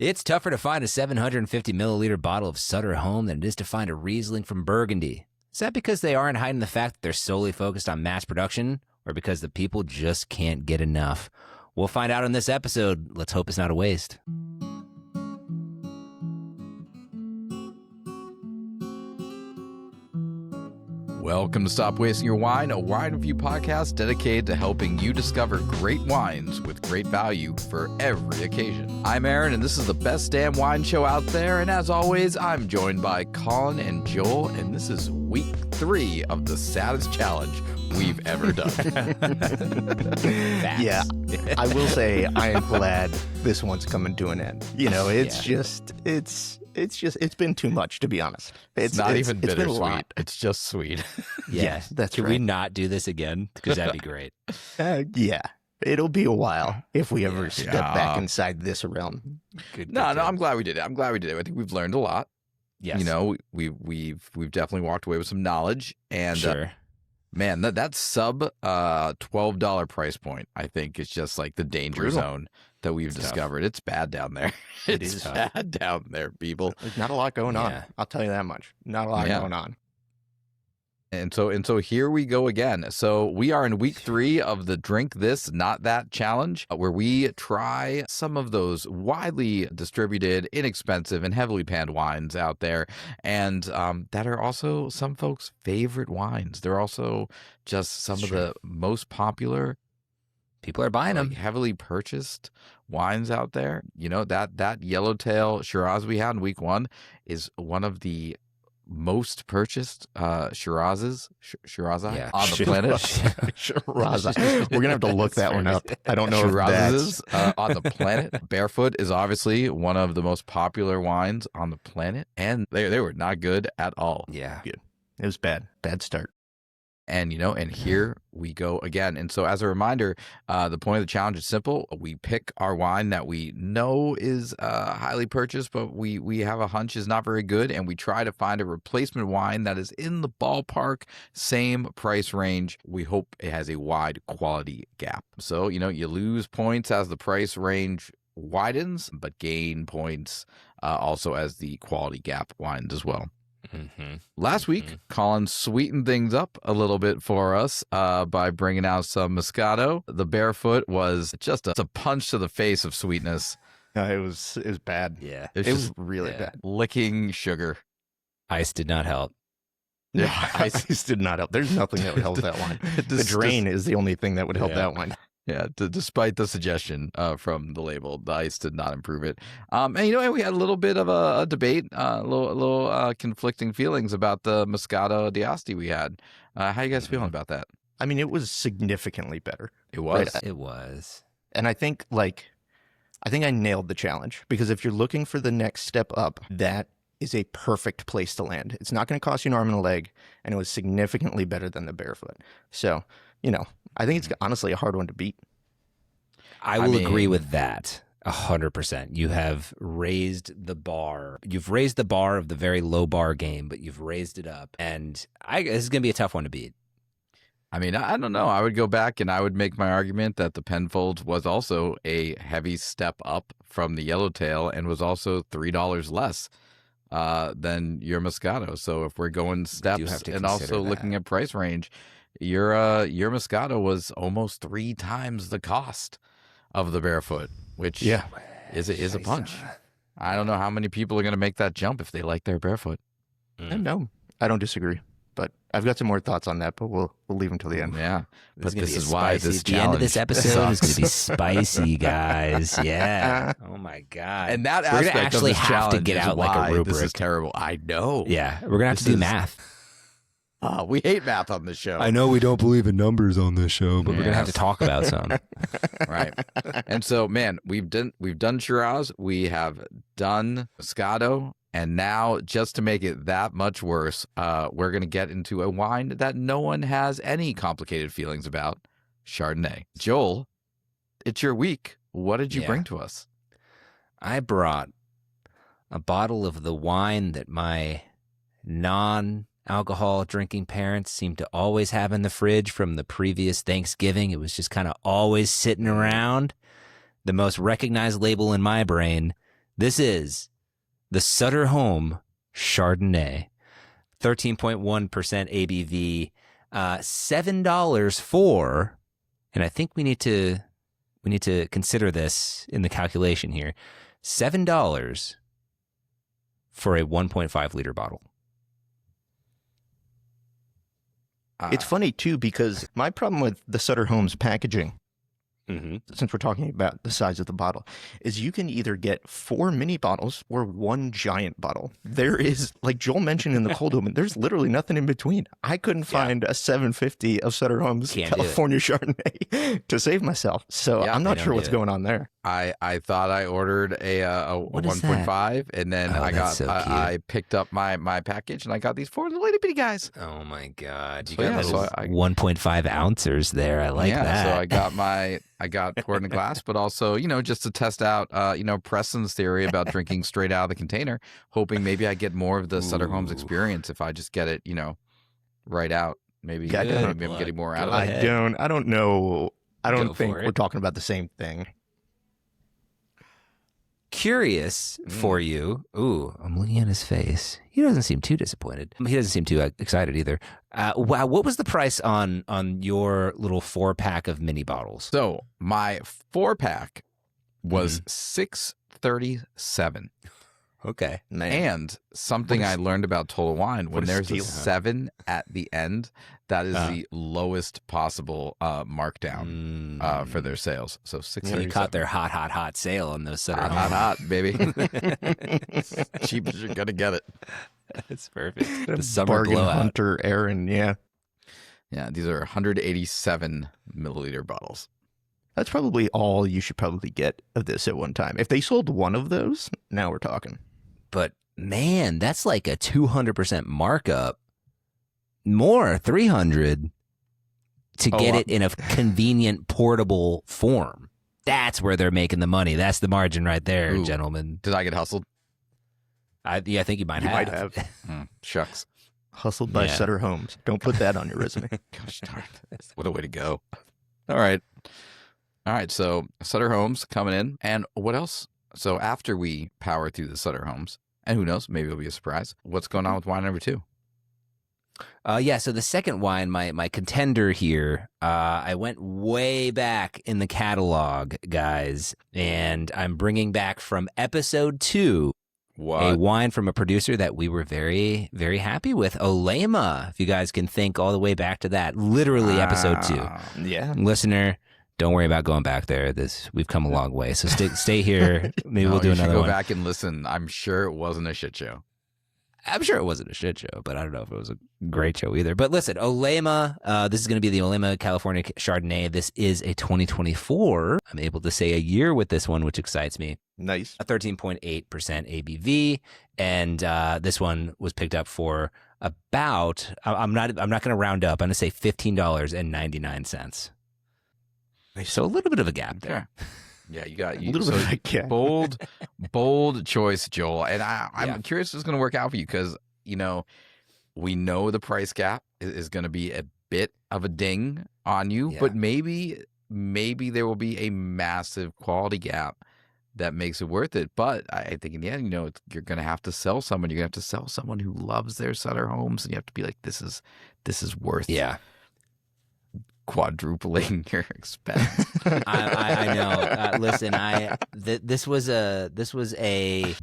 It's tougher to find a 750 milliliter bottle of Sutter Home than it is to find a Riesling from Burgundy. Is that because they aren't hiding the fact that they're solely focused on mass production, or because the people just can't get enough? We'll find out in this episode. Let's hope it's not a waste. Welcome to Stop Wasting Your Wine, a wine review podcast dedicated to helping you discover great wines with great value for every occasion. I'm Aaron, and this is the best damn wine show out there. And as always, I'm joined by Colin and Joel, and this is week 3 of the saddest challenge we've ever done. Yeah, I will say I am glad this one's coming to an end. You know, it's been too much, to be honest. It's not even bittersweet. It's just sweet. Yeah, that's Can right. we not do this again? Because that'd be great. Yeah, it'll be a while if we ever step back inside this realm. No, I'm glad we did it. I think we've learned a lot. Yes. You know, we've definitely walked away with some knowledge, and Sure. man, that sub $12 price point, I think, is just like the danger Brutal. zone that we've discovered. It's bad down there. It It's is bad down there, people. There's not a lot going on. Yeah. I'll tell you that much. Not a lot going on. And so here we go again. So we are in week 3 of the Drink This, Not That challenge, where we try some of those widely distributed, inexpensive, and heavily panned wines out there, and that are also some folks' favorite wines. They're also just some of the most popular, People are buying them. like, heavily purchased wines out there. You know, that Yellowtail Shiraz we had in week 1 is one of the most purchased Shirazes on the planet. Shiraz. We're going to have to look that one up. I don't know if Shirazes that's... on the planet. Barefoot is obviously one of the most popular wines on the planet, and they were not good at all. Yeah. It was bad. Bad start. And, you know, and here we go again. And so as a reminder, the point of the challenge is simple. We pick our wine that we know is highly purchased, but we have a hunch is not very good. And we try to find a replacement wine that is in the ballpark, same price range. We hope it has a wide quality gap. So, you know, you lose points as the price range widens, but gain points also as the quality gap widens as well. Mm-hmm. Last week, Colin sweetened things up a little bit for us by bringing out some Moscato. The Barefoot was just a punch to the face of sweetness. It was bad. Yeah. It was really yeah. bad. Licking sugar. Ice did not help. Yeah, ice did not help. There's nothing that would help that wine. The drain is the only thing that would help that wine. Yeah, despite the suggestion from the label, the ice did not improve it. And, you know, we had a little bit of a debate, a little conflicting feelings about the Moscato d'Asti we had. How you guys feeling about that? I mean, it was significantly better. It was. Right. It was. And I think I nailed the challenge, because if you're looking for the next step up, that is a perfect place to land. It's not going to cost you an arm and a leg, and it was significantly better than the Barefoot. So, you know, I think it's honestly a hard one to beat. I will agree with that 100%. You have raised the bar. You've raised the bar of the very low bar game, but you've raised it up. And this is going to be a tough one to beat. I mean, I don't know. I would go back and I would make my argument that the Penfolds was also a heavy step up from the Yellowtail and was also $3 less than your Moscato. So if we're going steps and also looking at price range, your Moscato was almost 3 times the cost of the Barefoot, which is a punch. I don't know how many people are going to make that jump if they like their Barefoot. No, I don't disagree. But I've got some more thoughts on that, but we'll leave them till the end. Yeah, but this is spicy. why this the end of this episode is going to be spicy, guys. Yeah. Oh my god. And that we're aspect gonna actually of this have to challenge get is out why like a rubric. This is terrible. I know. Yeah, we're gonna have to do math. We hate math on this show. I know we don't believe in numbers on this show, but we're gonna have to talk about some. Right. And so, man, we've done Shiraz, we have done Moscato, and now, just to make it that much worse, we're gonna get into a wine that no one has any complicated feelings about, Chardonnay. Joel, it's your week. What did you bring to us? I brought a bottle of the wine that my non-alcohol drinking parents seem to always have in the fridge from the previous Thanksgiving. It was just kind of always sitting around. The most recognized label in my brain, This is the Sutter Home Chardonnay, 13.1% ABV, $7 for, and I think we need to consider this in the calculation here, $7 for a 1.5 liter bottle. It's funny, too, because my problem with the Sutter Home's packaging, since we're talking about the size of the bottle, is you can either get 4 mini bottles or 1 giant bottle. There is, like Joel mentioned in the cold open, there's literally nothing in between. I couldn't find a 750 of Sutter Home's California Chardonnay to save myself. So I'm not sure what's going on there. I thought I ordered a 1.5, and then I picked up my package, and I got these 4 little itty bitty guys. Oh my God! You So, got little 1.5 ounces there. I like that. So I got poured in a glass, but also, just to test out, Preston's theory about drinking straight out of the container, hoping maybe I get more of the Sutter Homes experience if I just get it, right out. Maybe I'm getting more out of it. I don't know. I don't think for it. we're talking about the same thing. Curious for you. Ooh, I'm looking at his face. He doesn't seem too disappointed. He doesn't seem too excited either. Wow, what was the price on your little 4-pack of mini bottles? So my 4-pack was $6.37. Okay, Man. And something I learned about Total Wine, when there's steal, a 7 at the end, that is the lowest possible markdown for their sales. So $6.37. You caught their hot sale on those Sutter hot, baby. Cheap as you're gonna get it. That's perfect. The summer Bargain blowout. hunter, Aaron. Yeah, These are 187 milliliter bottles. that's probably all you should probably get of this at one time. If they sold one of those, now we're talking. But man, that's like a 200% markup. More, 300 to get it in a convenient portable form. That's where they're making the money. That's the margin right there, gentlemen. Did I get hustled? I think you might have. Shucks. Hustled by Sutter Homes. Don't put that on your resume. Gosh darn. What a way to go. All right. So Sutter Homes coming in. And what else? So after we power through the Sutter Homes, and who knows, maybe it'll be a surprise. What's going on with wine number 2? So the second wine, my contender here, I went way back in the catalog, guys, and I'm bringing back from episode 2 a wine from a producer that we were very, very happy with, Olema. If you guys can think all the way back to that, literally episode 2. Yeah. Listener, don't worry about going back there. We've come a long way, so stay here. Maybe we'll do another one. Go back and listen. I'm sure it wasn't a shit show. I'm sure it wasn't a shit show, but I don't know if it was a great show either. But listen, Olema, this is going to be the Olema California Chardonnay. This is a 2024. I'm able to say a year with this one, which excites me. Nice. A 13.8% ABV, and this one was picked up for about. I'm not going to round up. I'm going to say $15.99. So a little bit of a gap there. Yeah, you got a little bit of a gap. bold choice, Joel. And I'm curious if it's going to work out for you because, we know the price gap is going to be a bit of a ding on you, but maybe there will be a massive quality gap that makes it worth it. But I think in the end, you're going to have to sell someone. You're going to have to sell someone who loves their Sutter Homes, and you have to be like, this is worth quadrupling your expense. I know. Listen, this was a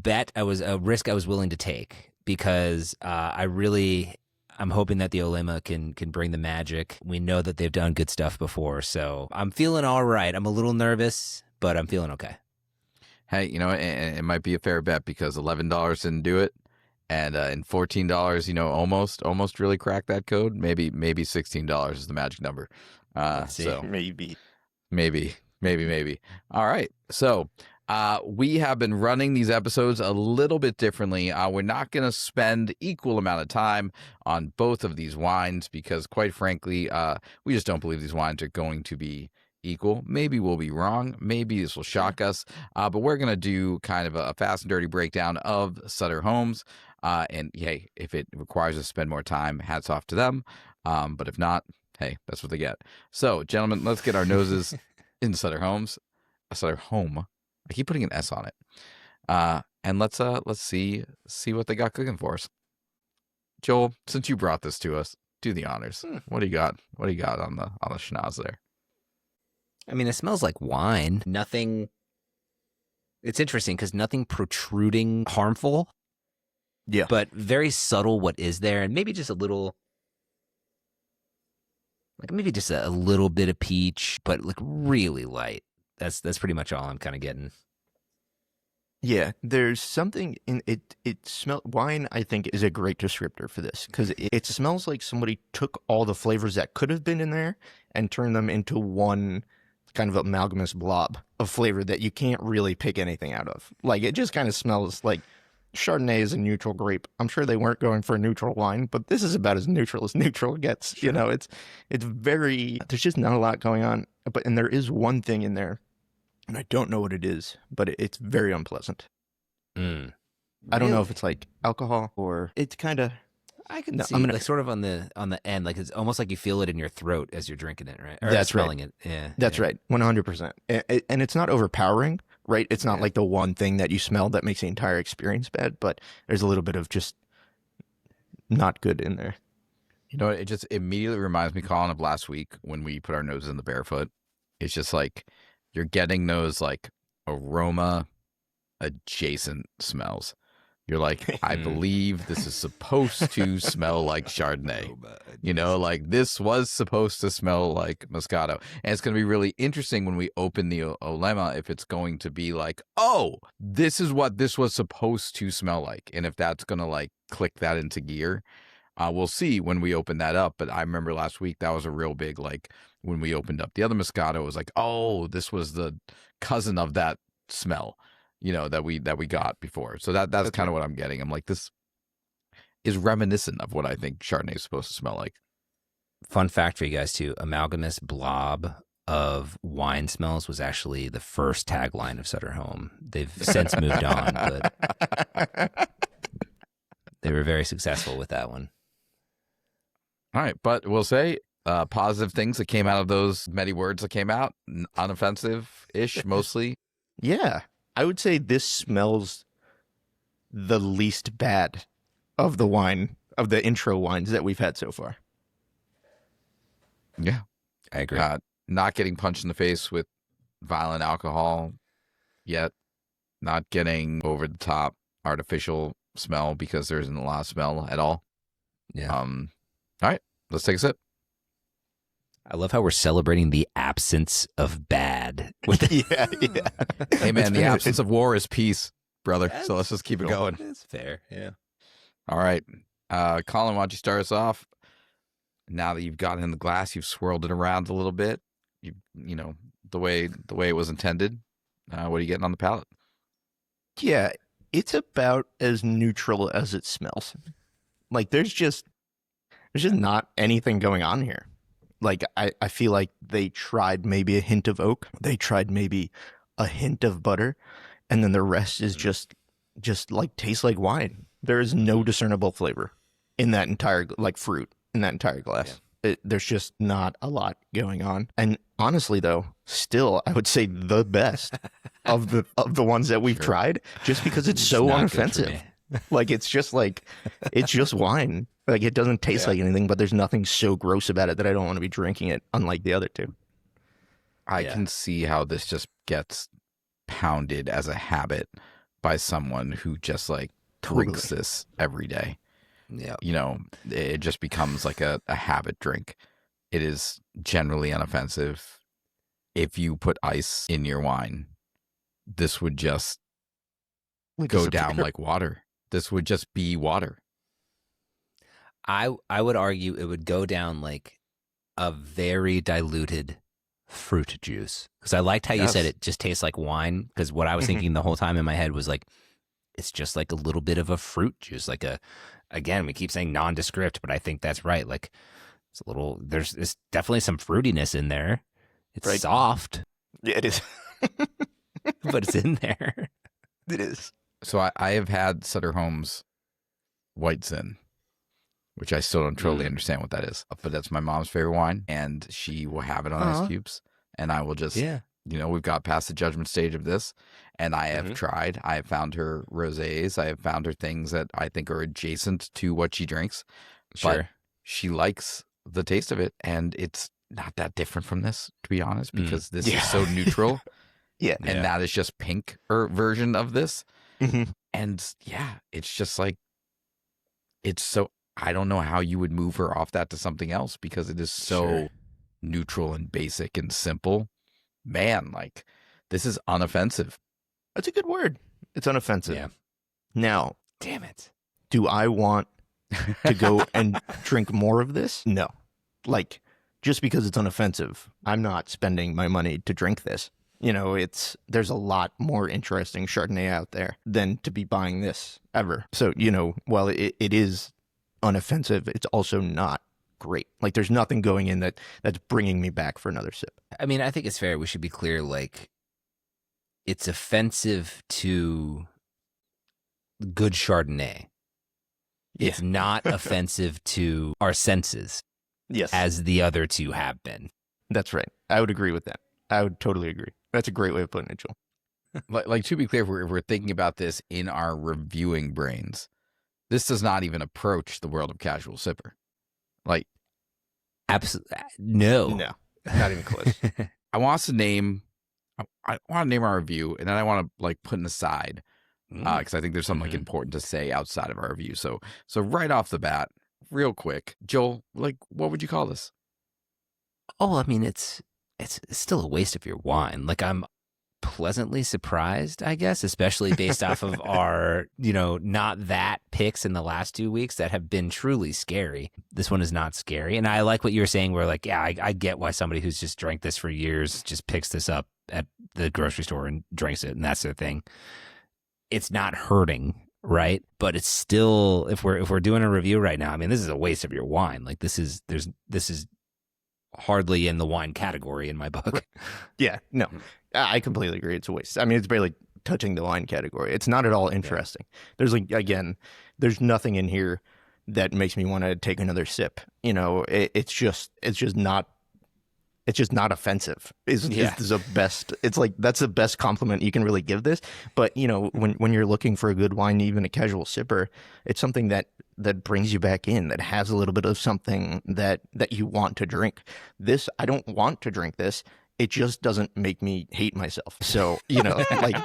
bet. A risk I was willing to take because I'm hoping that the Olema can bring the magic. We know that they've done good stuff before, so I'm feeling all right. I'm a little nervous, but I'm feeling okay. Hey, it might be a fair bet because $11 didn't do it. And $14, almost really cracked that code. Maybe $16 is the magic number. So maybe. All right. So we have been running these episodes a little bit differently. We're not going to spend equal amount of time on both of these wines because, quite frankly, we just don't believe these wines are going to be equal. Maybe we'll be wrong. Maybe this will shock us. But we're going to do kind of a fast and dirty breakdown of Sutter Homes. And hey, if it requires us to spend more time, hats off to them. But if not, hey, that's what they get. So, gentlemen, let's get our noses in Sutter Homes. A Sutter Home. I keep putting an S on it. And let's see what they got cooking for us. Joel, since you brought this to us, do the honors. What do you got? What do you got on the schnoz there? I mean, it smells like wine. Nothing. It's interesting because nothing protruding harmful. Yeah. But very subtle what is there, and maybe just a little, like maybe just a little bit of peach, but like really light. That's pretty much all I'm kind of getting. Yeah, there's something in it. Wine, I think, is a great descriptor for this because it smells like somebody took all the flavors that could have been in there and turned them into one kind of amalgamous blob of flavor that you can't really pick anything out of. Like, it just kind of smells like Chardonnay is a neutral grape. I'm sure they weren't going for a neutral wine, but this is about as neutral gets. Sure. You know, it's very, there's just not a lot going on. And there is one thing in there, and I don't know what it is, but it's very unpleasant. Mm. I don't know if it's like alcohol or it's kind of. I can see like sort of on the end, like it's almost like you feel it in your throat as you're drinking it, right? Or that's smelling right. it. Yeah, that's right, 100%. And it's not overpowering, right? It's not like the one thing that you smell that makes the entire experience bad, but there's a little bit of just not good in there. You know, it just immediately reminds me, Colin, of last week when we put our noses in the barefoot. It's just like you're getting those like aroma adjacent smells. You're like, I believe this is supposed to smell like Chardonnay. You know, like this was supposed to smell like Moscato. And it's going to be really interesting when we open the Olema if it's going to be like, oh, this is what this was supposed to smell like. And if that's going to like click that into gear, we'll see when we open that up. But I remember last week that was a real big, like when we opened up the other Moscato, it was like, oh, this was the cousin of that smell. You know, that we got before. So that's kind of what I'm getting. I'm like, this is reminiscent of what I think Chardonnay is supposed to smell like. Fun fact for you guys too, amalgamous blob of wine smells was actually the first tagline of Sutter Home. They've since moved on, but they were very successful with that one. All right, but we'll say positive things that came out of those many words that came out, unoffensive-ish mostly. Yeah. I would say this smells the least bad of the wine, of the intro wines that we've had so far. Yeah. I agree. Not getting punched in the face with violent alcohol yet. Not getting over the top artificial smell because there isn't a lot of smell at all. Yeah. All right, let's take a sip. I love how we're celebrating the absence of bad. Yeah. Hey, man, the absence of war is peace, brother. So let's just keep it going. That's fair, yeah. All right. Colin, why don't you start us off? Now that you've got it in the glass, you've swirled it around a little bit. You know, the way it was intended. What are you getting on the palate? Yeah, it's about as neutral as it smells. Like, there's just not anything going on here. Like, I feel like they tried maybe a hint of oak. They tried maybe a hint of butter. And then the rest is just like tastes like wine. There is no discernible flavor in that entire, like fruit, in that entire glass. Yeah. There's just not a lot going on. And honestly, though, still, I would say the best of the ones that we've tried, just because it's so unoffensive. Like, it's just wine. Like, it doesn't taste like anything, but there's nothing so gross about it that I don't want to be drinking it, unlike the other two. I can see how this just gets pounded as a habit by someone who just like drinks this every day. Yeah. You know, it just becomes like a habit drink. It is generally unoffensive. If you put ice in your wine, this would just go down like water. This would just be water. I would argue it would go down like a very diluted fruit juice. Because I liked how you said it just tastes like wine. Because what I was thinking the whole time in my head was like, it's just like a little bit of a fruit juice. Like again, we keep saying nondescript, but I think that's right. Like it's a little, there's definitely some fruitiness in there. It's soft. Yeah, it is. But it's in there. It is. So I have had Sutter Home's White Zin, which I still don't totally understand what that is. But that's my mom's favorite wine, and she will have it on ice cubes, and I will just we've got past the judgment stage of this, and I have tried. I have found her rosés. I have found her things that I think are adjacent to what she drinks. Sure. But she likes the taste of it, and it's not that different from this, to be honest, because this is so neutral. Yeah. And that is just pink version of this. Mhm. And yeah, it's just like, it's so, I don't know how you would move her off that to something else because it is so neutral and basic and simple. Man, like, this is unoffensive. That's a good word. It's unoffensive. Yeah. Now, Damn it. do I want to go and drink more of this? No. Like, just because it's unoffensive, I'm not spending my money to drink this. There's a lot more interesting Chardonnay out there than to be buying this ever. So, while it is unoffensive, it's also not great. Like, there's nothing going in that's bringing me back for another sip. I mean, I think it's fair. We should be clear. Like, it's offensive to good Chardonnay. It's not offensive to our senses. Yes. As the other two have been. That's right. I would agree with that. I would totally agree. That's a great way of putting it, Joel. Like to be clear, if we're thinking about this in our reviewing brains, this does not even approach the world of casual sipper. Like, absolutely no, not even close. I want us to name. I want to name our review, and then I want to like put an aside because I think there's something like important to say outside of our review. So right off the bat, real quick, Joel, like, what would you call this? Oh, I mean, it's still a waste of your wine. Like, I'm pleasantly surprised, I guess, especially based off of our, not that picks in the last 2 weeks that have been truly scary. This one is not scary. And I like what you were saying where, like, yeah, I get why somebody who's just drank this for years just picks this up at the grocery store and drinks it, and that's their thing. It's not hurting, right? But it's still, if we're doing a review right now, I mean, this is a waste of your wine. Like, this is hardly in the wine category in my book. Yeah, no, I completely agree. It's a waste. I mean, it's barely touching the wine category. It's not at all interesting. There's there's nothing in here that makes me want to take another sip. It's just not offensive. Is the best. It's like, that's the best compliment you can really give this. But when you're looking for a good wine, even a casual sipper, it's something that brings you back in, that has a little bit of something that you want to drink. This, I don't want to drink this. It just doesn't make me hate myself. So, like,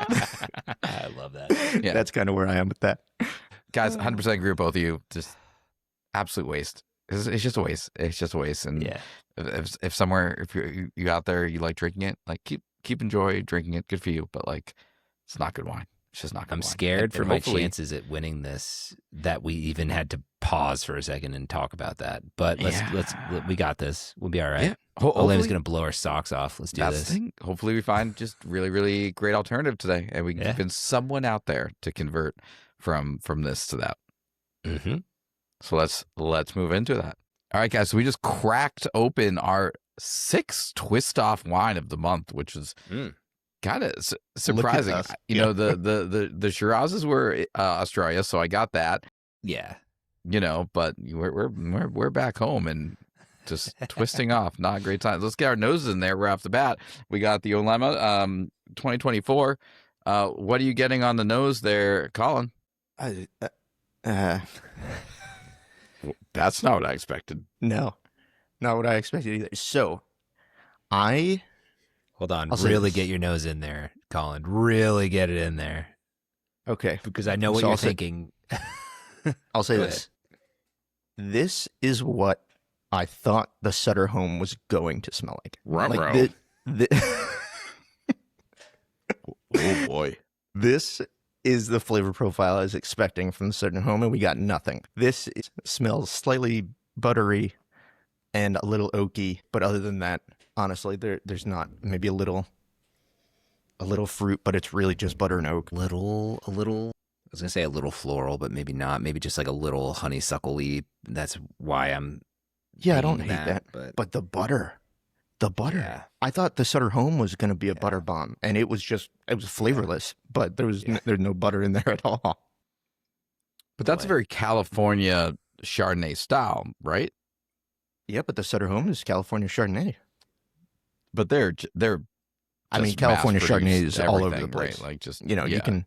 I love that. Yeah. That's kind of where I am with that. Guys, 100% agree with both of you. Just absolute waste. It's just a waste. It's just a waste. And if somewhere, if you out there, you like drinking it, like keep enjoy drinking it. Good for you. But like, it's not good wine. It's just not good wine. I'm scared for and my chances at winning this, that we even had to pause for a second and talk about that. But we got this. We'll be all right. Yeah. Olema's going to blow our socks off. Let's do this. The thing. Hopefully we find just really, really great alternative today, and we can convince someone out there to convert from this to that. Mm-hmm. So let's move into that. All right, guys. So we just cracked open our 6th twist off wine of the month, which is kind of surprising. The Shirazes were Australia, so I got that. Yeah. But we're back home and just twisting off. Not a great time. Let's get our noses in there right off the bat. We got the Olema 2024. What are you getting on the nose there, Colin? That's not what I expected. No, not what I expected either. So, hold on. Really get your nose in there, Colin. Really get it in there. Okay. Because I know what you're thinking. I'll say this. This is what I thought the Sutter Home was going to smell like. Oh, boy. This is the flavor profile I was expecting from the Sutter Home, and we got nothing. This smells slightly buttery and a little oaky, but other than that, honestly, there's not. Maybe a little fruit, but it's really just butter and oak. A little. I was gonna say a little floral, but maybe not. Maybe just like a little honeysuckle-y. That's why I'm. Yeah, I don't hate that. But the butter. Yeah. I thought the Sutter Home was going to be a butter bomb, and it was flavorless, but there's no butter in there at all. But that's a very California Chardonnay style, right? Yeah, but the Sutter Home is California Chardonnay. But they're I mean, just California Chardonnay mass-produced is all over the everything, place. right? Like just You know, you can,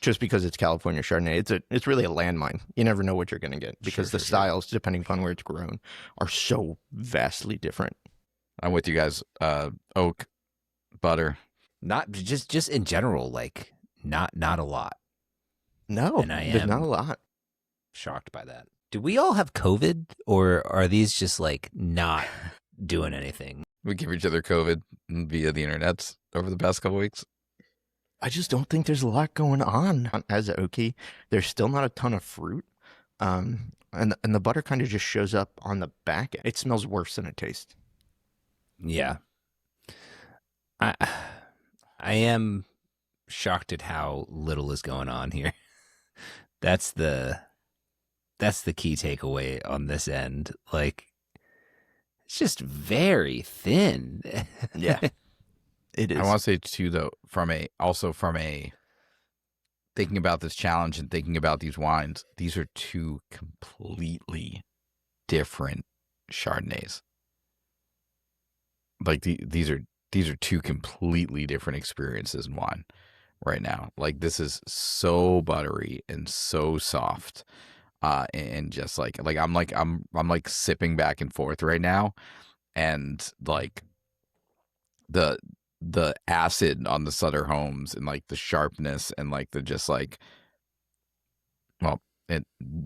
just because it's California Chardonnay, it's really a landmine. You never know what you're going to get because the styles, depending upon where it's grown, are so vastly different. I'm with you guys. Oak, butter. Not just in general, like not a lot. No, And I there's am not a lot. shocked by that. Do we all have COVID, or are these just like not doing anything? We give each other COVID via the internets over the past couple weeks. I just don't think there's a lot going on as a Okie. There's still not a ton of fruit, and the butter kind of just shows up on the back end. It smells worse than it tastes. Yeah, I am shocked at how little is going on here. That's the key takeaway on this end. Like, it's just very thin. Yeah, it is. I want to say too, though, from a thinking about this challenge and thinking about these wines, these are two completely different Chardonnays. Like these are two completely different experiences in wine right now. Like this is so buttery and so soft, and just like I'm like sipping back and forth right now, and like the acid on the Sutter Homes and like the sharpness and like the just like, well,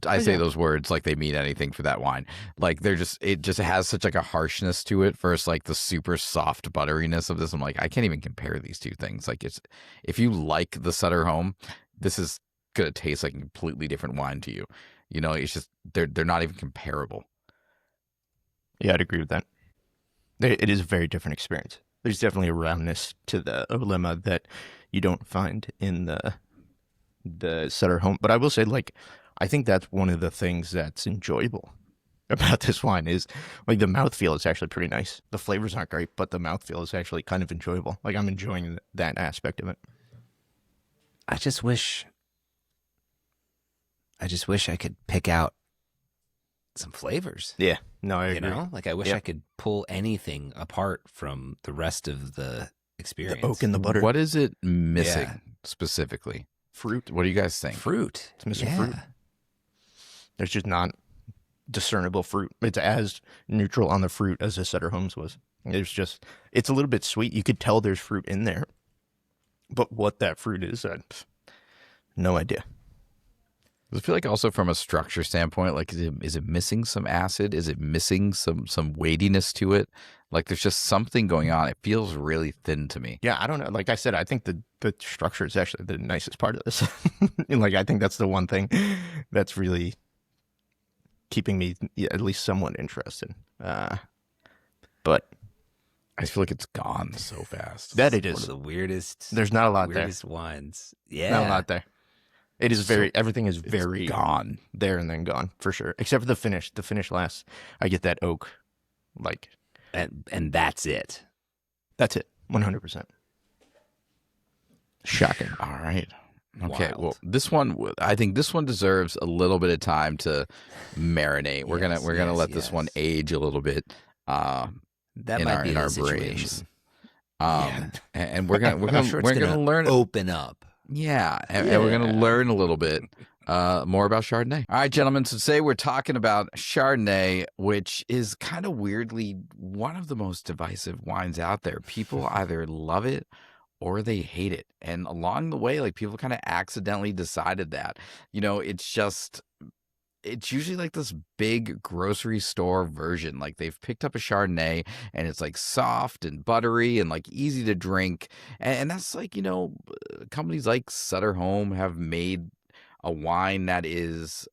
I say those words like they mean anything for that wine. Like it just has such like a harshness to it versus like the super soft butteriness of this. I'm like, I can't even compare these two things. Like if you like the Sutter Home, this is gonna taste like a completely different wine to you. You know, it's just they're not even comparable. Yeah, I'd agree with that. It is a very different experience. There's definitely a roundness to the Olema that you don't find in the Sutter Home. But I will say, like, I think that's one of the things that's enjoyable about this wine is, like, the mouthfeel is actually pretty nice. The flavors aren't great, but the mouthfeel is actually kind of enjoyable. Like, I'm enjoying that aspect of it. I just wish I could pick out some flavors. Yeah, no, I agree. You know, like I wish Yeah. I could pull anything apart from the rest of the experience. The oak and the butter. What is it missing Yeah. specifically? Fruit. What do you guys think? Fruit. It's missing fruit. There's just not discernible fruit. It's as neutral on the fruit as the Sutter Homes was. It's a little bit sweet. You could tell there's fruit in there. But what that fruit is, no idea. I feel like also from a structure standpoint, like is it missing some acid? Is it missing some weightiness to it? Like there's just something going on. It feels really thin to me. Yeah, I don't know. Like I said, I think the structure is actually the nicest part of this. And like I think that's the one thing that's really keeping me at least somewhat interested. But I just feel like it's gone so fast. that it One is. of the weirdest. There's not a lot there. weirdest wines. Yeah. Not a lot there. It is everything is very gone there and then gone for sure. Except for the finish. The finish lasts. I get that oak. Like, And that's it. that's it. 100%. Shocking. All right. Okay. Wild. Well, this one, I think this one deserves a little bit of time to marinate. We're gonna let this one age a little bit. That in might our be in the our situation. brains. And we're gonna I'm sure it's we're gonna gonna learn. open up. Yeah, and we're going to learn a little bit more about Chardonnay. All right, gentlemen, so today we're talking about Chardonnay, which is kind of weirdly one of the most divisive wines out there. People either love it or they hate it. And along the way, like people kind of accidentally decided that. You know, it's usually like this big grocery store version. Like they've picked up a Chardonnay and it's like soft and buttery and like easy to drink. And that's like, you know, companies like Sutter Home have made a wine that is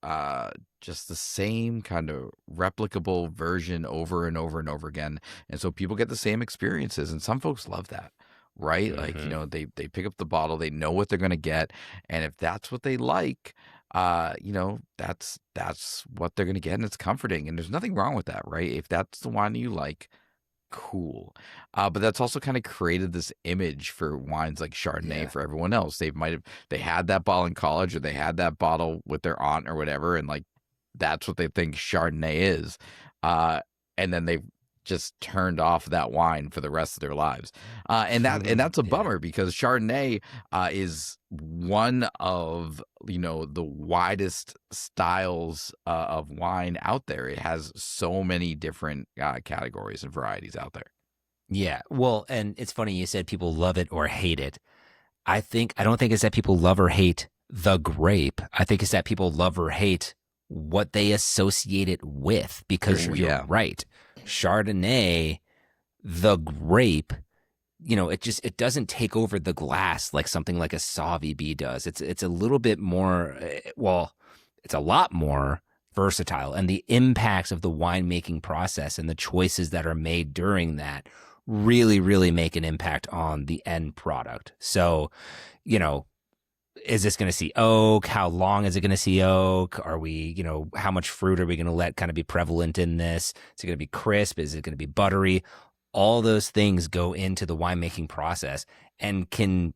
just the same kind of replicable version over and over and over again. And so people get the same experiences. And some folks love that. Right? Like, you know, they pick up the bottle, they know what they're going to get. And if that's what they like, you know, that's what they're going to get, and it's comforting, and there's nothing wrong with that, right? If that's the wine you like, cool. But that's also kind of created this image for wines like Chardonnay for everyone else. They had that bottle in college, or they had that bottle with their aunt or whatever, and like that's what they think Chardonnay is. And then they've just turned off that wine for the rest of their lives. And that's a bummer, because Chardonnay is one of, the widest styles of wine out there. It has so many different categories and varieties out there. Yeah. Well, and it's funny you said people love it or hate it. I don't think it's that people love or hate the grape. I think it's that people love or hate what they associate it with, because you're right. Chardonnay, the grape, it doesn't take over the glass like something like a Sauvignon B does. It's a little bit more, it's a lot more versatile, and the impacts of the winemaking process and the choices that are made during that really, really make an impact on the end product. So, is this going to see oak? How long is it going to see oak? Are we, how much fruit are we going to let kind of be prevalent in this? Is it going to be crisp? Is it going to be buttery? All those things go into the winemaking process and can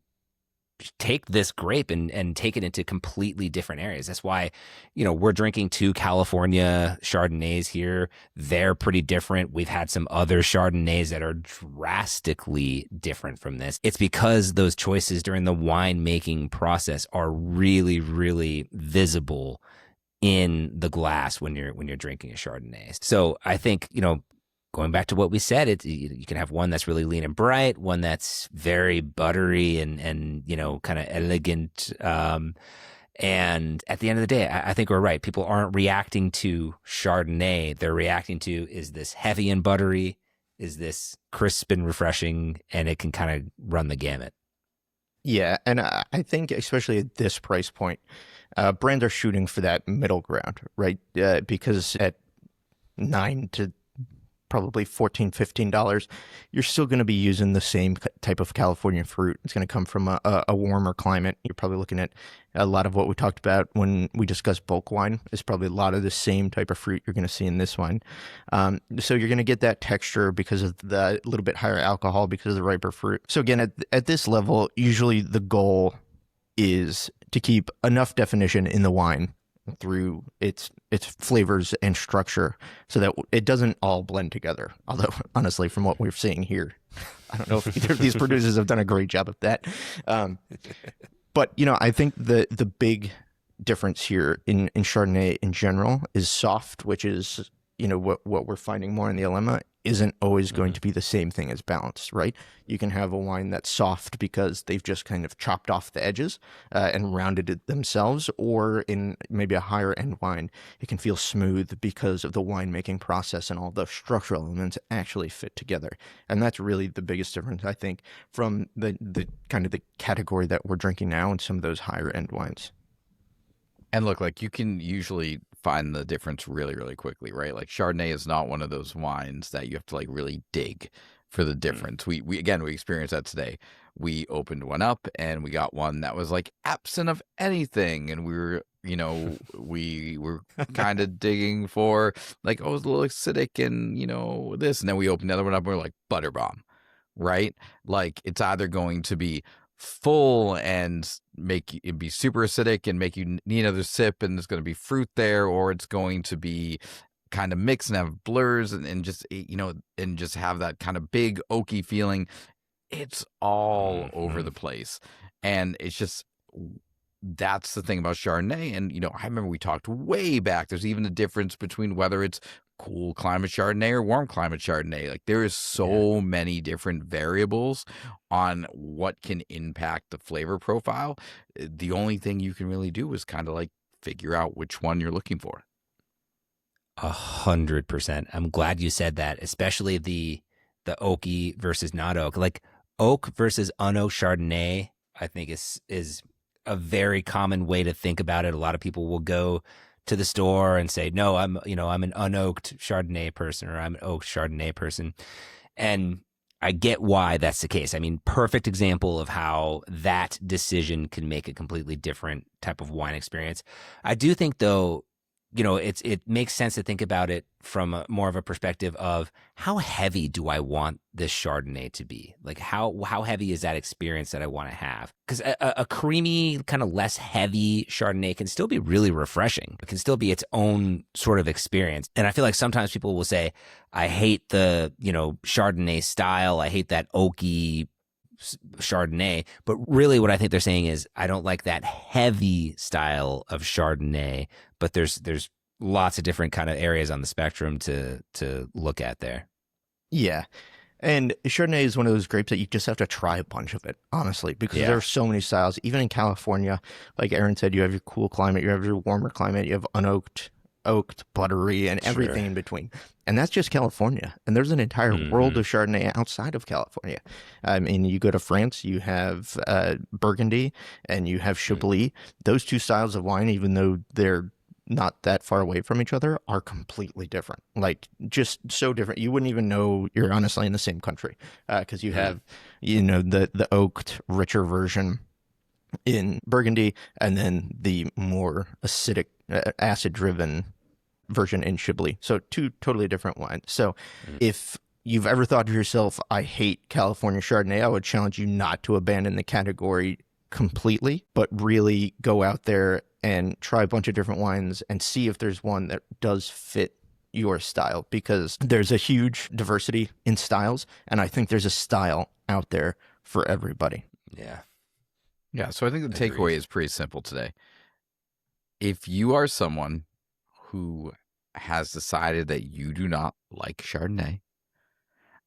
take this grape and take it into completely different areas. That's why, we're drinking 2 California Chardonnays here. They're pretty different. We've had some other Chardonnays that are drastically different from this. It's because those choices during the winemaking process are really, really visible in the glass when you're drinking a Chardonnay. So I think, going back to what we said, you can have one that's really lean and bright, one that's very buttery and kind of elegant. And at the end of the day, I think we're right. People aren't reacting to Chardonnay. They're reacting to, is this heavy and buttery? Is this crisp and refreshing? And it can kind of run the gamut. Yeah, and I think especially at this price point, brands are shooting for that middle ground, right? Because at $9 to probably $14, $15, you're still going to be using the same type of California fruit. It's going to come from a warmer climate. You're probably looking at a lot of what we talked about when we discussed bulk wine is probably a lot of the same type of fruit you're going to see in this wine. So you're going to get that texture because of the little bit higher alcohol, because of the riper fruit. So again, at this level, usually the goal is to keep enough definition in the wine through its flavors and structure so that it doesn't all blend together. Although, honestly, from what we're seeing here, I don't know if either of these producers have done a great job of that. But, I think the big difference here in Chardonnay in general is soft, which is, what we're finding more in the Olema isn't always going to be the same thing as balanced, right? You can have a wine that's soft because they've just kind of chopped off the edges and rounded it themselves, or in maybe a higher end wine, it can feel smooth because of the winemaking process and all the structural elements actually fit together. And that's really the biggest difference, I think, from the kind of the category that we're drinking now and some of those higher end wines. And look, like, you can usually find the difference really, really quickly, right? Like, Chardonnay is not one of those wines that you have to really dig for the difference. We experienced that today. We opened one up and we got one that was absent of anything, and we were we were kind of digging for it's a little acidic and this, and then we opened another one up and we're like, butter bomb, right? It's either going to be full and make it be super acidic and make you need another sip, and there's going to be fruit there, or it's going to be kind of mixed and have blurs and just and just have that kind of big oaky feeling. It's all over the place, and it's just, that's the thing about Chardonnay. And I remember we talked way back, there's even a difference between whether it's cool climate Chardonnay or warm climate Chardonnay. There is so many different variables on what can impact the flavor profile. The only thing you can really do is kind of figure out which one you're looking for. 100%. I'm glad you said that, especially the oaky versus not oak. Oak versus unoaked Chardonnay, I think is a very common way to think about it. A lot of people will go to the store and say, no, I'm an unoaked Chardonnay person, or I'm an oaked Chardonnay person. And I get why that's the case. I mean, perfect example of how that decision can make a completely different type of wine experience. I do think, though, it makes sense to think about it from more of a perspective of how heavy do I want this Chardonnay to be? Like how heavy is that experience that I want to have? Because a creamy, kind of less heavy Chardonnay can still be really refreshing. It can still be its own sort of experience. And I feel like sometimes people will say, I hate the, Chardonnay style. I hate that oaky Chardonnay. But really what I think they're saying is I don't like that heavy style of Chardonnay, but there's lots of different kind of areas on the spectrum to look at there. Yeah. And Chardonnay is one of those grapes that you just have to try a bunch of it, honestly, because there are so many styles. Even in California, like Aaron said, you have your cool climate, you have your warmer climate, you have unoaked, oaked, buttery, and everything in between. And that's just California. And there's an entire world of Chardonnay outside of California. I mean, you go to France, you have Burgundy, and you have Chablis. Those two styles of wine, even though they're not that far away from each other, are completely different. Like, just so different. You wouldn't even know you're honestly in the same country because you have, the oaked, richer version in Burgundy, and then the more acidic, acid-driven version in Chablis. So two totally different wines. So if you've ever thought to yourself, I hate California Chardonnay, I would challenge you not to abandon the category completely, but really go out there and try a bunch of different wines and see if there's one that does fit your style, because there's a huge diversity in styles, and I think there's a style out there for everybody. Yeah, so I think the takeaway is pretty simple today. If you are someone who has decided that you do not like Chardonnay,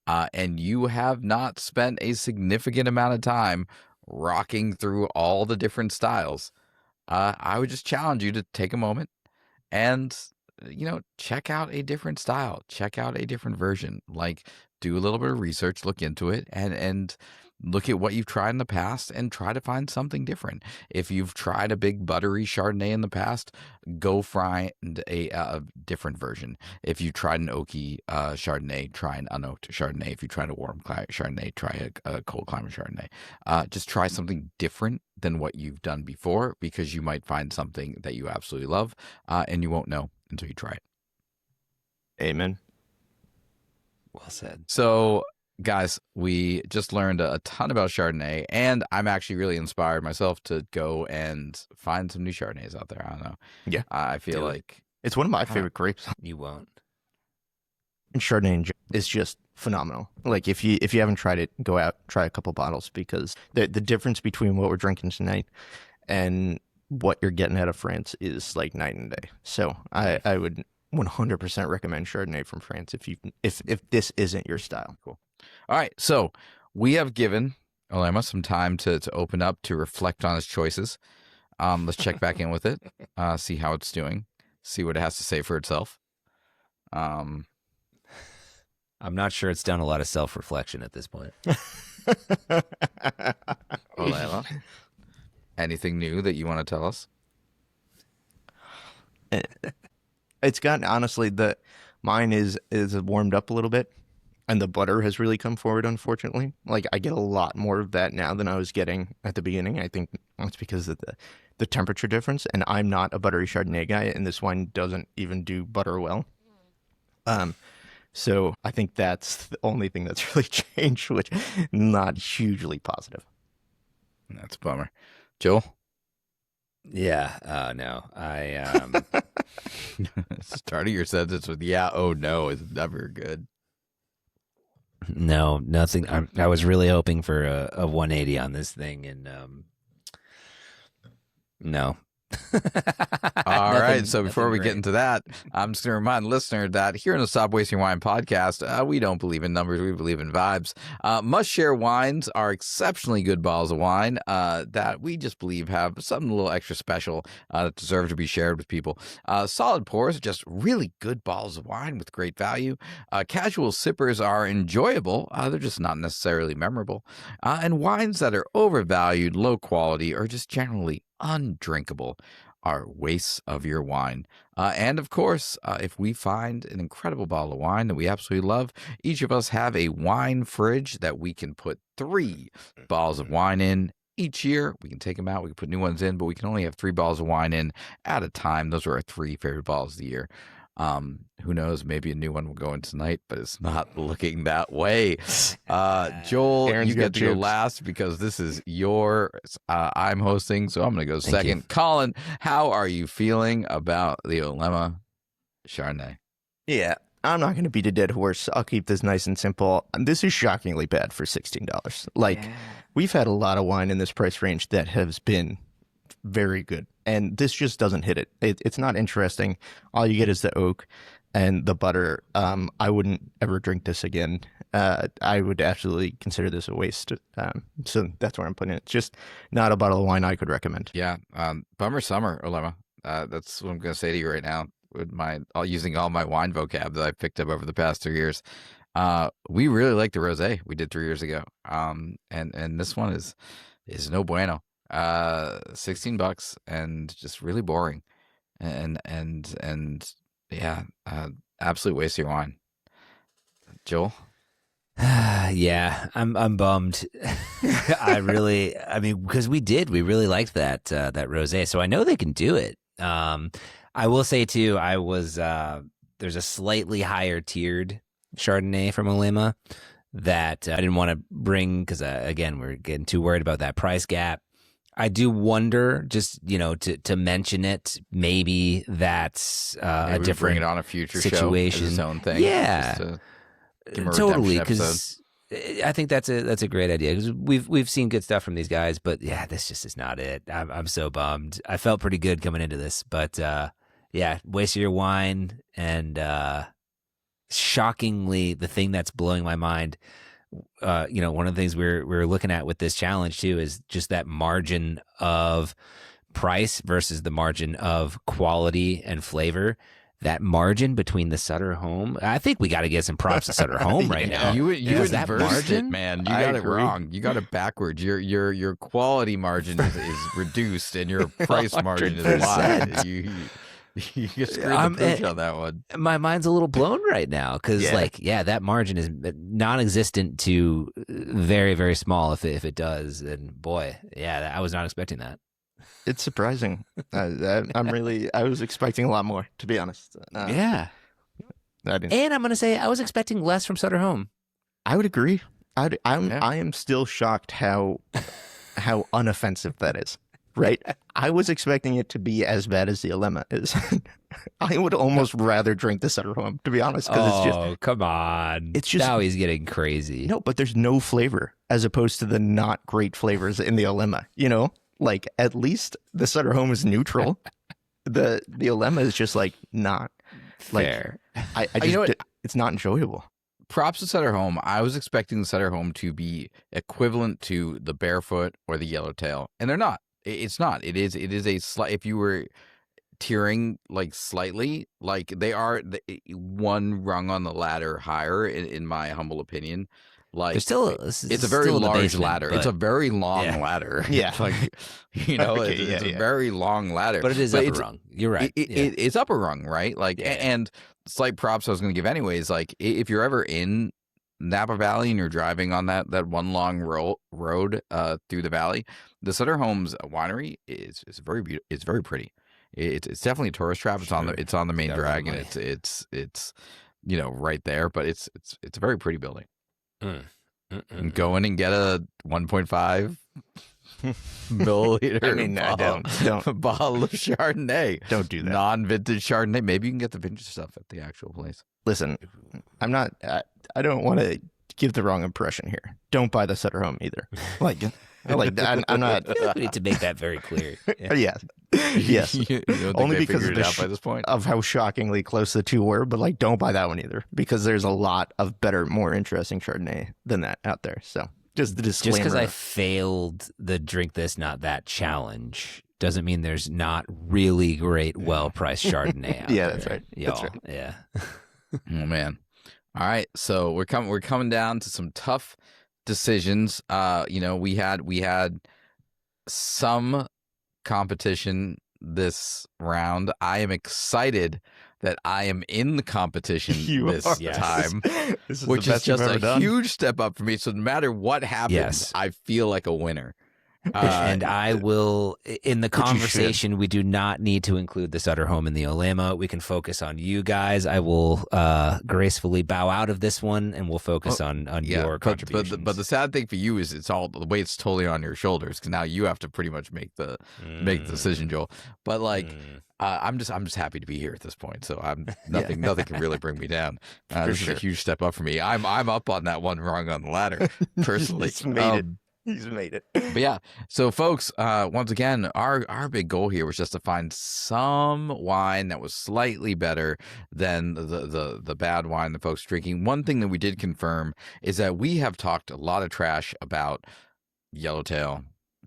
and you have not spent a significant amount of time rocking through all the different styles, I would just challenge you to take a moment and, check out a different style, check out a different version, like do a little bit of research, look into it, and look at what you've tried in the past and try to find something different. If you've tried a big buttery Chardonnay in the past, go find a different version. If you tried an oaky Chardonnay, try an unoaked Chardonnay. If you tried a warm climate Chardonnay, try a cold climate Chardonnay. Just try something different than what you've done before, because you might find something that you absolutely love, and you won't know until you try it. Amen. Well said. So, guys, we just learned a ton about Chardonnay, and I'm actually really inspired myself to go and find some new Chardonnays out there. I don't know. Yeah. I feel like it's one of my favorite grapes. You won't. And Chardonnay is just phenomenal. Like, if you haven't tried it, go out, try a couple bottles, because the difference between what we're drinking tonight and what you're getting out of France is like night and day. So I would 100% recommend Chardonnay from France if this isn't your style. Cool. All right, so we have given Olema some time to open up, to reflect on his choices. Let's check back in with it, see how it's doing, see what it has to say for itself. I'm not sure it's done a lot of self-reflection at this point. Olema, anything new that you want to tell us? It's gotten, honestly, mine is warmed up a little bit. And the butter has really come forward, unfortunately. Like, I get a lot more of that now than I was getting at the beginning. I think it's because of the temperature difference. And I'm not a buttery Chardonnay guy, and this wine doesn't even do butter well. So I think that's the only thing that's really changed, which not hugely positive. That's a bummer. Joel? Yeah, no. I Starting your sentence with "yeah," "oh no" is never good. No, nothing. I was really hoping for a 180 on this thing, and no. All right. So before we get into that, I'm just going to remind the listener that here in the Stop Wasting Wine podcast, we don't believe in numbers. We believe in vibes. Must Share wines are exceptionally good bottles of wine that we just believe have something a little extra special that deserve to be shared with people. Solid pours are just really good bottles of wine with great value. Casual sippers are enjoyable. They're just not necessarily memorable. And wines that are overvalued, low quality, or just generally undrinkable are wastes of your wine. And of course, if we find an incredible bottle of wine that we absolutely love, each of us have a wine fridge that we can put 3 bottles of wine in each year. We can take them out. We can put new ones in, but we can only have 3 bottles of wine in at a time. Those are our 3 favorite bottles of the year. Who knows? Maybe a new one will go in tonight, but it's not looking that way. Joel, Aaron's you got get to go jibs. last because this is your. I'm hosting, so I'm going to go Thank second. you. Colin, how are you feeling about the Olema Chardonnay? Yeah, I'm not going to beat a dead horse. I'll keep this nice and simple. This is shockingly bad for $16. Like, we've had a lot of wine in this price range that has been very good, and this just doesn't hit it. It's not interesting. All you get is the oak and the butter. I wouldn't ever drink this again. I would absolutely consider this a waste. So that's where I'm putting it. It's just not a bottle of wine I could recommend. Yeah, bummer summer, Olema. That's what I'm going to say to you right now. With using all my wine vocab that I picked up over the past 3 years, we really like the rosé we did 3 years ago. And this one is no bueno. $16 and just really boring, and yeah, absolute waste of your wine. Joel. Yeah, I'm bummed. I mean, because we really liked that rosé, so I know they can do it. I will say too, there's a slightly higher tiered Chardonnay from Olema that I didn't want to bring because again, we're getting too worried about that price gap. I do wonder, just to mention it, maybe that's a different bring it on a future situation. show as its own thing. Yeah, totally. Because I think that's a great idea. Because we've seen good stuff from these guys, but yeah, this just is not it. I'm so bummed. I felt pretty good coming into this, but yeah, waste of your wine, and shockingly, the thing that's blowing my mind. One of the things we're looking at with this challenge too is just that margin of price versus the margin of quality and flavor. That margin between the Sutter Home, I think we got to give some props to Sutter Home right now. You that inversed margin? it, man. You I got it agree. wrong. You got it backwards. Your quality margin is reduced, and your price margin is wide. You screwed the pooch on that one. My mind's a little blown right now because, that margin is non-existent to very, very small if it does. And boy, yeah, I was not expecting that. It's surprising. I was expecting a lot more, to be honest. Yeah. I didn't. And I'm going to say I was expecting less from Sutter Home. I would agree. I am still shocked how unoffensive that is. Right? I was expecting it to be as bad as the Olema is. I would almost rather drink the Sutter Home, to be honest. Oh, come on. It's just, now he's getting crazy. No, but there's no flavor as opposed to the not great flavors in the Olema. Like at least the Sutter Home is neutral. The Olema is just like not fair. Like, I just it's not enjoyable. Props to Sutter Home. I was expecting the Sutter Home to be equivalent to the Barefoot or the Yellowtail, and they're not. It's not. It is a slight. If you were tiering like slightly, like they are one rung on the ladder higher, in my humble opinion. Like it's a very large ladder. It's a very long ladder. Yeah, like it's a very long ladder. But it is upper rung. You're right. It's upper rung, right? Like and slight props I was going to give anyways. Like if you're ever in Napa Valley and you're driving on that one long road through the valley, the Sutter Homes winery is very beautiful. It's very pretty. It's definitely a tourist trap. It's on the main drag, and it's right there. But it's a very pretty building. And go in and get a 1.5 milliliter. I mean, don't bottle of Chardonnay. Don't do that. Non-vintage Chardonnay. Maybe you can get the vintage stuff at the actual place. Listen, I'm not. I don't want to give the wrong impression here. Don't buy the Sutter Home either. I'm not. We need to make that very clear. Yes. You don't Only think they because figured it out by this point of how shockingly close the two were. But don't buy that one either, because there's a lot of better, more interesting Chardonnay than that out there. So just the disclaimer. Just because I failed the drink this not that challenge doesn't mean there's not really great, well-priced Chardonnay out there. That's right. Y'all. That's right. Yeah. Oh man. All right, so we're coming down to some tough decisions. We had some competition this round. I am excited that I am in the competition this time, This is which the is best you've just ever a done. huge step up for me. So no matter what happens, I feel like a winner. And I will, in the Which you should. conversation, we do not need to include the Sutter Home and the Olema. We can focus on you guys. I will gracefully bow out of this one, and we'll focus on your contributions. But the sad thing for you is it's all the weight's totally on your shoulders because now you have to pretty much make the decision, Joel. But like, I'm just happy to be here at this point. So I'm nothing can really bring me down. This is a huge step up for me. I'm up on that one rung on the ladder personally. He's made it. But yeah, so folks, once again, our big goal here was just to find some wine that was slightly better than the bad wine that folks are drinking. One thing that we did confirm is that we have talked a lot of trash about Yellowtail,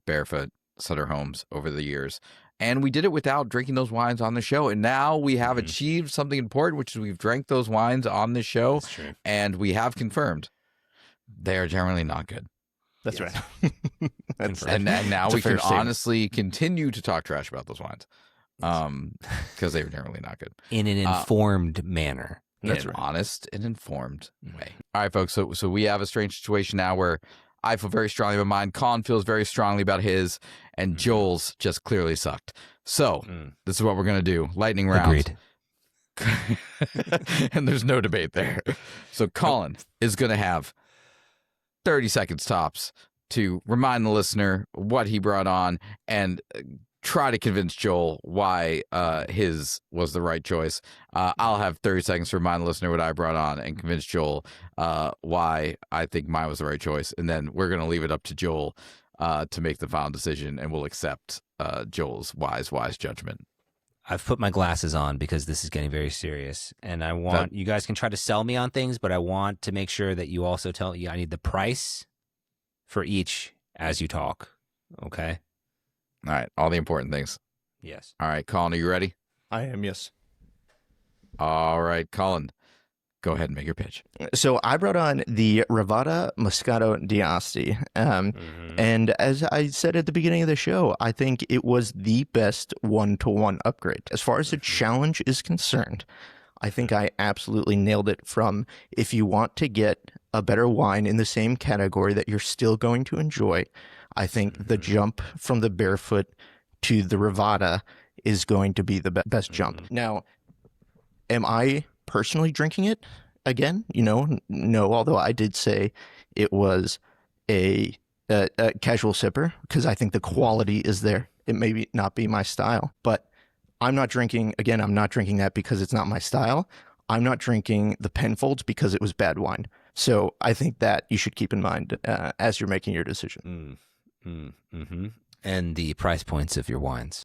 Barefoot, Sutter Homes over the years. And we did it without drinking those wines on the show. And now we have achieved something important, which is we've drank those wines on the show. And we have confirmed they are generally not good. That's right. And now we can honestly continue to talk trash about those wines because they are generally not good. In an informed manner. In an honest and informed way. All right, folks. So we have a strange situation now where I feel very strongly about mine. Colin feels very strongly about his, and Joel's just clearly sucked. So this is what we're going to do. Lightning round. Agreed. And there's no debate there. So Colin is going to have 30 seconds tops to remind the listener what he brought on and try to convince Joel why his was the right choice. I'll have 30 seconds to remind the listener what I brought on and convince Joel why I think mine was the right choice. And then we're going to leave it up to Joel to make the final decision, and we'll accept Joel's wise judgment. I've put my glasses on because this is getting very serious, and I want you guys can try to sell me on things, but I want to make sure that you also tell me I need the price for each as you talk. Okay. All right. All the important things. Yes. All right, Colin, are you ready? I am, yes. All right, Colin, go ahead and make your pitch. So I brought on the Rivata Moscato d'Asti. And as I said at the beginning of the show, I think it was the best one-to-one upgrade. As far as the challenge is concerned, I think I absolutely nailed it from if you want to get a better wine in the same category that you're still going to enjoy, I think the jump from the Barefoot to the Rivata is going to be the best jump. Now, am I personally drinking it again? No, although I did say it was a casual sipper because I think the quality is there. It may not be my style, but I'm not drinking that because it's not my style. I'm not drinking the Penfolds because it was bad wine. So I think that you should keep in mind as you're making your decision. And the price points of your wines.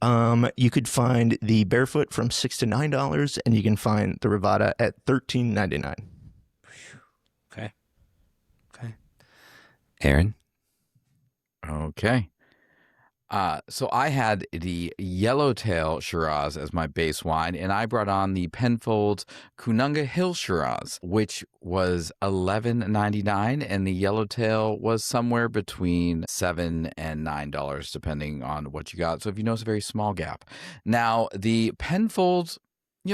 You could find the Barefoot from $6 to $9, and you can find the Rivata at $13.99. Okay. Aaron? Okay. So I had the Yellowtail Shiraz as my base wine, and I brought on the Penfolds Cununga Hill Shiraz, which was $11.99, and the Yellowtail was somewhere between $7 and $9, depending on what you got. So if you notice, a very small gap. Now, the Penfolds,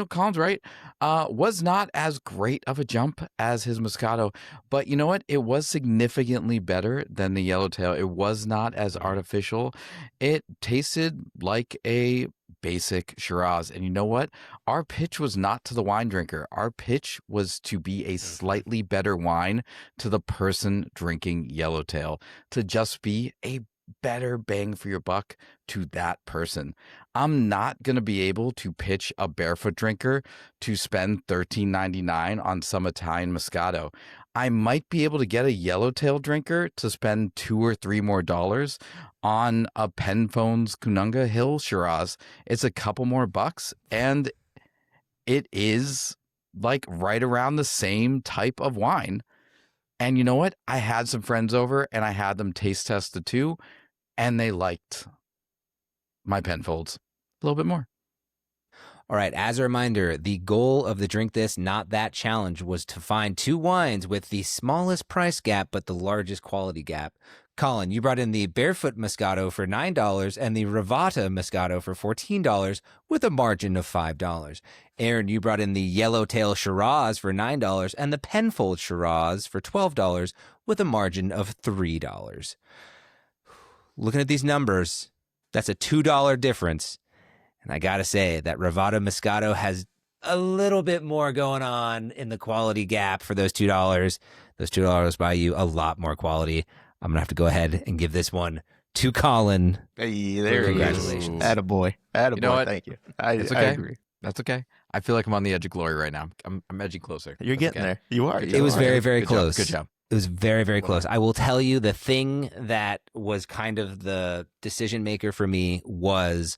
Colin's right, was not as great of a jump as his Moscato, but you know what? It was significantly better than the Yellowtail. It was not as artificial. It tasted like a basic Shiraz. And you know what? Our pitch was not to the wine drinker. Our pitch was to be a slightly better wine to the person drinking Yellowtail, to just be a better bang for your buck to that person. I'm not going to be able to pitch a Barefoot drinker to spend $13.99 on some Italian Moscato. I might be able to get a Yellowtail drinker to spend $2 or $3 more on a Penfolds Cununga Hill Shiraz. It's a couple more bucks, and it is like right around the same type of wine. And you know what? I had some friends over, and I had them taste test the two, and they liked my Penfolds a little bit more. All right, as a reminder, the goal of the Drink This, Not That challenge was to find two wines with the smallest price gap but the largest quality gap. Colin, you brought in the Barefoot Moscato for $9 and the Rivata Moscato for $14 with a margin of $5. Aaron, you brought in the Yellowtail Shiraz for $9 and the Penfolds Shiraz for $12 with a margin of $3. looking at these numbers, that's a $2 difference. And I got to say that Rivado Moscato has a little bit more going on in the quality gap for those $2. Those $2 buy you a lot more quality. I'm going to have to go ahead and give this one to Colin. Hey, there he is. Congratulations. Attaboy. Attaboy. You know what? Thank you. It's I okay. agree. That's okay. I feel like I'm on the edge of glory right now. I'm edging closer. You're That's getting okay. there. You are. It was very, very close. Good job. It was very, very close. I will tell you the thing that was kind of the decision maker for me was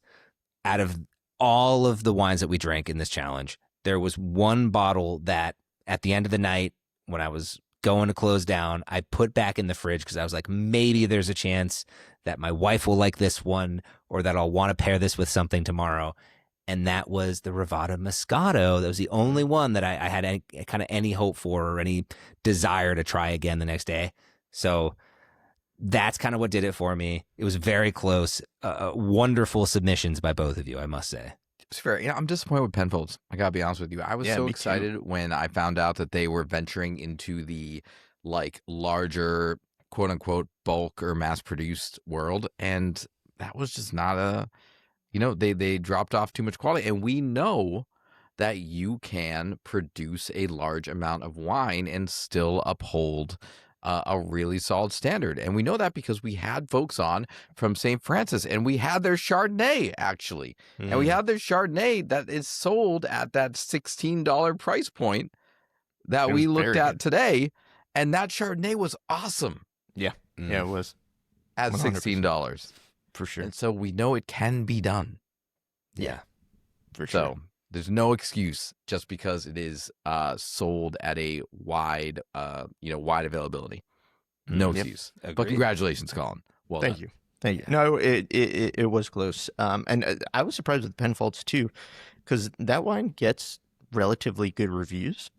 out of all of the wines that we drank in this challenge, there was one bottle that at the end of the night when I was going to close down, I put back in the fridge because I was like, maybe there's a chance that my wife will like this one or that I'll want to pair this with something tomorrow. And that was the Rivado Moscato. That was the only one that I had any hope for or any desire to try again the next day. So that's kind of what did it for me. It was very close. Wonderful submissions by both of you, I must say. It's fair. You know, I'm disappointed with Penfolds. I gotta be honest with you. I was so me excited too. when I found out that they were venturing into the larger quote unquote bulk or mass produced world, and that was just not a. They dropped off too much quality, and we know that you can produce a large amount of wine and still uphold a really solid standard. And we know that because we had folks on from St. Francis, and we had their Chardonnay, actually. And we had their Chardonnay that is sold at that $16 price point that It we was looked very at good. today. And that Chardonnay was awesome Yeah. Yeah, it was. at 100%. $16. For sure. And so we know it can be done. Yeah. For sure. So there's no excuse just because it is sold at a wide availability. No Yep. excuse. But Agreed. congratulations, Colin. Well Thank done. you. Thank you. No, it was close. And I was surprised with Penfolds too, because that wine gets relatively good reviews.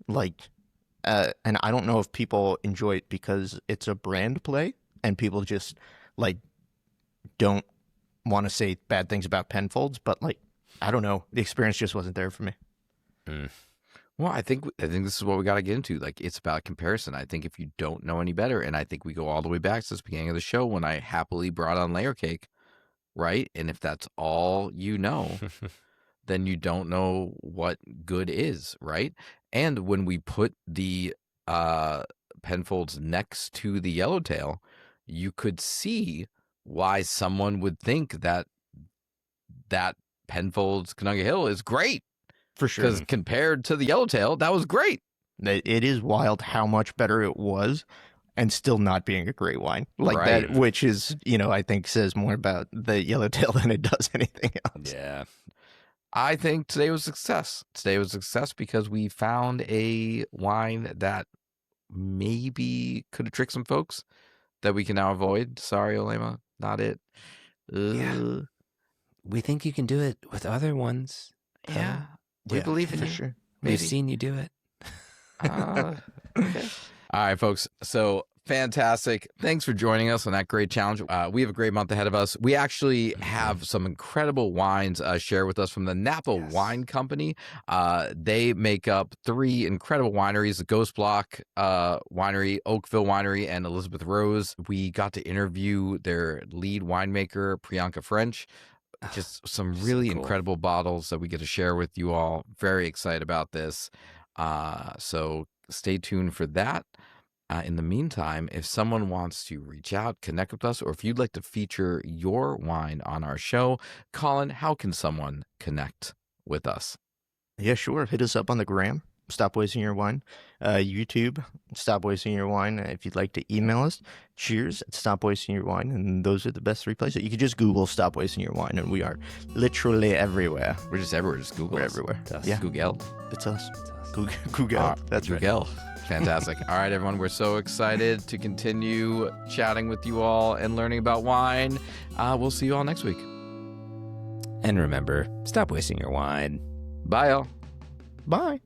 And I don't know if people enjoy it because it's a brand play and people just don't want to say bad things about Penfolds, but I don't know, the experience just wasn't there for me. Well, I think this is what we got to get into. It's about comparison. I think if you don't know any better, and I think we go all the way back to the beginning of the show when I happily brought on layer cake, right? And if that's all you know, then you don't know what good is, right? And when we put the Penfolds next to the Yellowtail, you could see why someone would think that Penfolds Canunga Hill is great. For sure. Because compared to the Yellowtail, that was great. It is wild how much better it was and still not being a great wine Right. that, which is, I think says more about the Yellowtail than it does anything else. Yeah. I think today was a success. Today was a success because we found a wine that maybe could have tricked some folks that we can now avoid. Sorry, Olema, not it. Yeah. We think you can do it with other ones. Yeah. We believe in for you. sure. We've Maybe. seen you do it. Okay. All right, folks. So fantastic. Thanks for joining us on that great challenge. We have a great month ahead of us. We actually have some incredible wines shared with us from the Napa Wine Company. They make up 3 incredible wineries, the Ghost Block Winery, Oakville Winery, and Elizabeth Rose. We got to interview their lead winemaker, Priyanka French. Just some really cool. incredible bottles that we get to share with you all. Very excited about this. So stay tuned for that. In the meantime, if someone wants to reach out, connect with us, or if you'd like to feature your wine on our show, Colin, how can someone connect with us? Yeah, sure. Hit us up on the gram. Stop Wasting Your Wine. YouTube, Stop Wasting Your Wine. If you'd like to email us, cheers at Stop Wasting Your Wine. And those are the best 3 places. You could just Google Stop Wasting Your Wine, and we are literally everywhere. We're just everywhere. Just Google We're us. everywhere. us. Yeah, Google. it's us. Google. That's right. Google. Fantastic. All right, everyone. We're so excited to continue chatting with you all and learning about wine. We'll see you all next week. And remember, stop wasting your wine. Bye, y'all. Bye.